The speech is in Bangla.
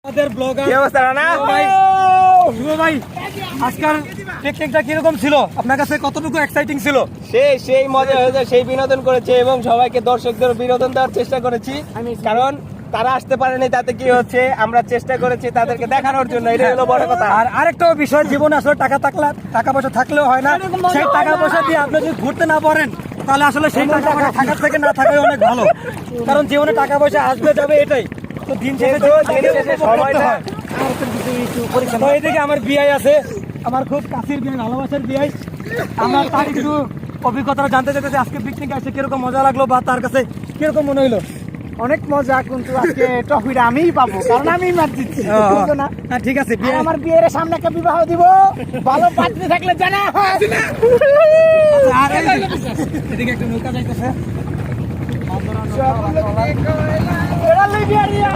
আমাদের ব্লগার কি অবস্থা রানা? শুভ ভাই, আজকাল পিকনিকটা কিরকম ছিল? আপনার কাছে কতটুকু এক্সাইটিং ছিল? সেই মজা হয়েছে, সেই বিনোদন করেছে এবং সবাইকে দর্শকদের বিনোদন দেওয়ার চেষ্টা করেছি। কারণ তারা আসতে পারেনি, তাতে কি হচ্ছে আমরা চেষ্টা করেছি তাদেরকে দেখানোর জন্য, এটা হলো বড় কথা। আর আরেকটা বিষয়, জীবনে আসলে টাকা পয়সা থাকলেও হয় না। সেই টাকা পয়সা দিয়ে আপনি যদি ঘুরতে না পারেন, তাহলে আসলে সেই টাকা পয়সা থাকার থেকে না থাকাই অনেক ভালো। কারণ জীবনে টাকা পয়সা আসবে যাবে, এটাই তো দিন শেষে সময়টা তো এইদিকে আমার বিআই আছে, আমার খুব কাছের বিআই, ভালোবাসার বিআই। আমার তার একটু অভিজ্ঞতা জানতে চাইতেছি, আজকে পিকনিক আসছে কিরকম মজা লাগলো বা তার কাছে কিরকম মনে হইলো? অনেক মজা, কিন্তু আজকে ট্রফিটা আমিই পাবো, কারণ আমি ম্যাচ জিতছি। বুঝছো না? হ্যাঁ, ঠিক আছে। আর আমার বিয়ের সামনে একটা বিবাহ দিব, ভালো পাত্রী থাকলে জানা। আর এদিকে একটা নৌকা যাইতেছে। এরা লই বিয়া দিয়া।